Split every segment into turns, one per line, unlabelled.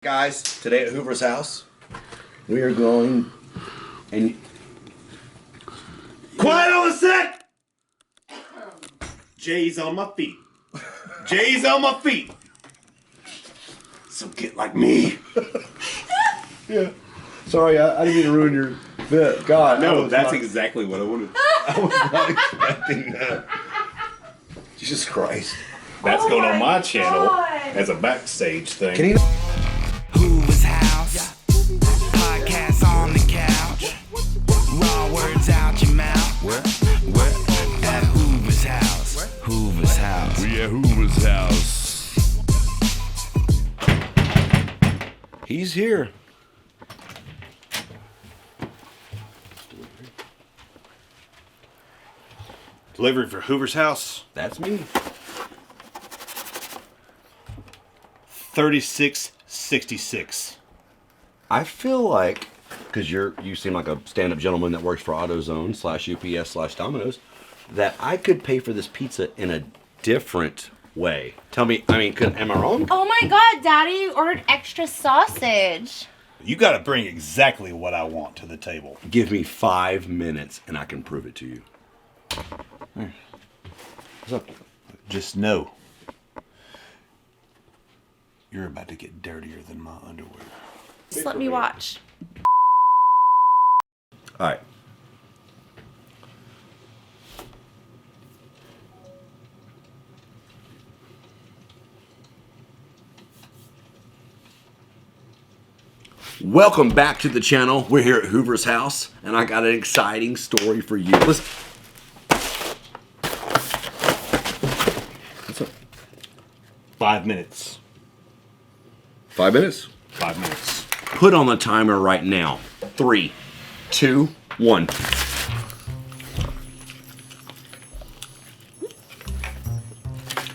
Guys, today at Hoover's house, we are going and... Quiet on a sec!
Jay's on my feet. Jay's on my feet.
So get like me. Yeah. Sorry, I didn't mean to ruin your bit. God.
No, that's exactly what I wanted.
I was not expecting that. Jesus Christ.
That's going on my channel
God.
as a backstage thing.
Can you...
Hoover's house, podcast on the couch, raw words out your mouth. What? At Hoover's house. Hoover's house.
We at Hoover's house.
He's here.
Delivery for Hoover's house.
That's me.
3666.
I feel like, because you seem like a stand-up gentleman that works for AutoZone /UPS /Domino's, that I could pay for this pizza in a different way. Tell me, am I wrong?
Oh my god, Daddy ordered extra sausage.
You got to bring exactly what I want to the table.
Give me 5 minutes and I can prove it to you.
What's up? Just know, you're about to get dirtier than my underwear.
Just let me watch.
All right. Welcome back to the channel. We're here at Hoover's house, and I got an exciting story for you. Listen. What's up?
5 minutes.
5 minutes?
5 minutes.
Put on the timer right now. 3, 2, 1.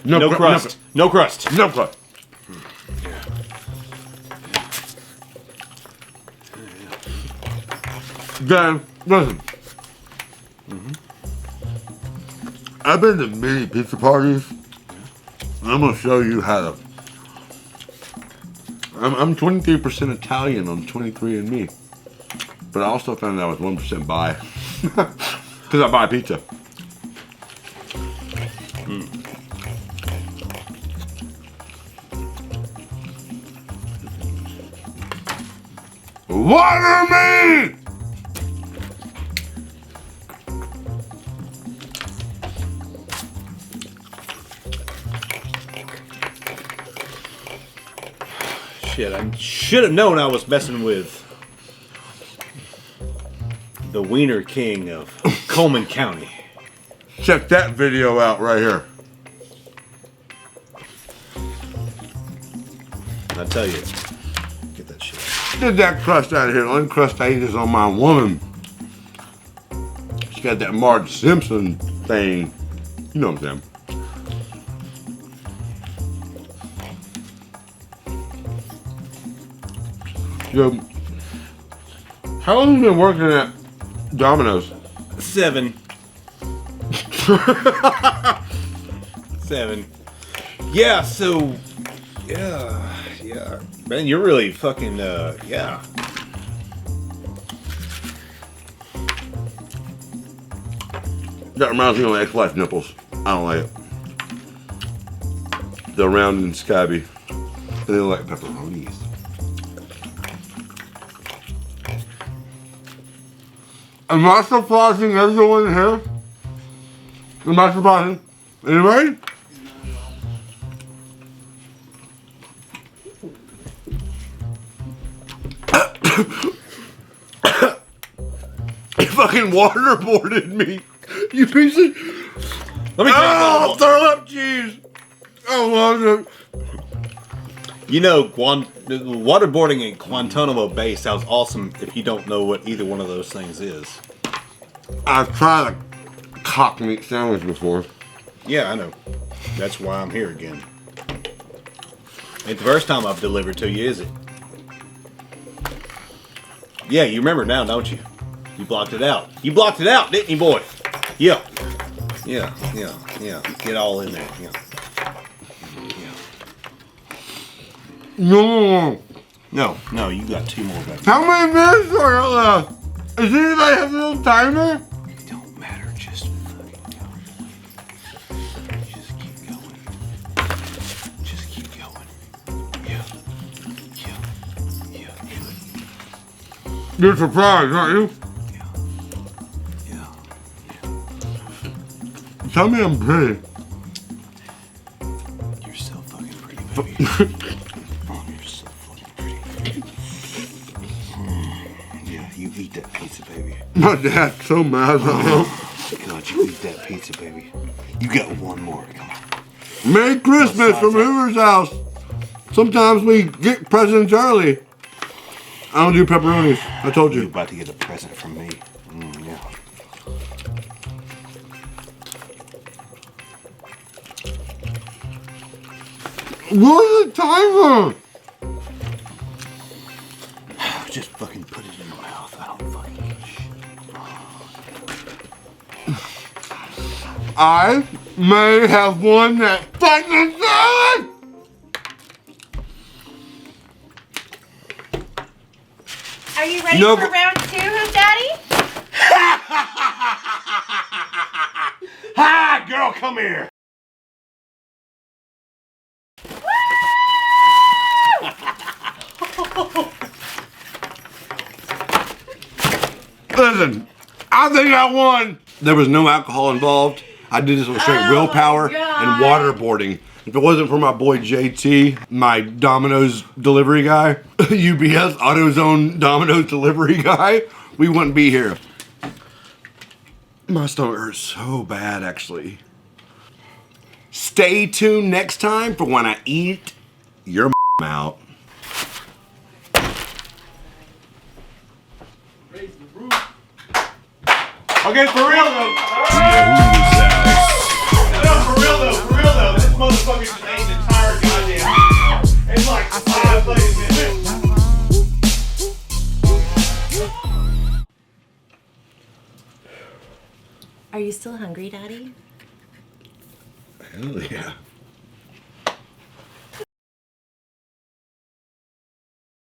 No crust. No crust.
No crust. Dan, listen. I've been to many pizza parties. And I'm gonna show you how to. I'm 23% Italian on 23andMe, but I also found out I was 1% bi because I buy pizza. Water me!
Shit, I should have known I was messing with the Wiener King of Coleman County.
Check that video out right here.
I tell you, get that shit.
Get that crust out of here. Uncrust ages on my woman. She got that Marge Simpson thing. You know what I'm saying. Yo, how long have you been working at Domino's?
7. 7. Yeah, so, yeah. Man, you're really fucking, yeah.
That reminds me of my ex-wife nipples. I don't like it. They're round and scabby. And they look like pepperonis. Am I surprising everyone here? Am I surprising anybody? You fucking waterboarded me. You piece of...
Let me tell
Oh, throw up cheese. I love it.
you know, waterboarding in Guantanamo Bay sounds awesome if you don't know what either one of those things is.
I've tried a cock meat sandwich before.
Yeah, I know. That's why I'm here again. Ain't the first time I've delivered to you, is it? Yeah, you remember now, don't you? You blocked it out. You blocked it out, didn't you, boy? Yeah. Yeah. Get all in there. Yeah.
No.
No, you got 2 more, baby.
How many minutes are left? Does anybody have a little timer?
It don't matter, just fucking go. Just keep going. Just keep going. Yeah.
You're surprised, aren't you?
Yeah.
Tell me I'm pretty.
You're so fucking pretty, baby. Oh, you're so fucking pretty. Yeah, you eat that pizza, baby.
My dad's so mad at him.
God, you eat that pizza, baby. You got 1 more. Come on.
Merry Christmas from Hoover's house. Sometimes we get presents early. I don't do pepperonis. I told
You're
you.
about to get a present from me. Yeah.
What's the timer?
Just fucking put it in my mouth. I don't fucking give a shit.
I may have won that fucking salad.
Are you ready
No,
for
but-
round 2, Daddy?
Hi, girl, come here.
Listen, I think I won. There was no alcohol involved. I did this with straight willpower and waterboarding. If it wasn't for my boy JT, my Domino's delivery guy, UPS AutoZone Domino's delivery guy, we wouldn't be here. My stomach hurts so bad, actually. Stay tuned next time for when I eat your out.
Okay, for real though.
Hoover's house.
No, for real though. This motherfucker just ate the entire goddamn. It's like 5 fucking minutes.
Are you still hungry, Daddy?
Hell yeah.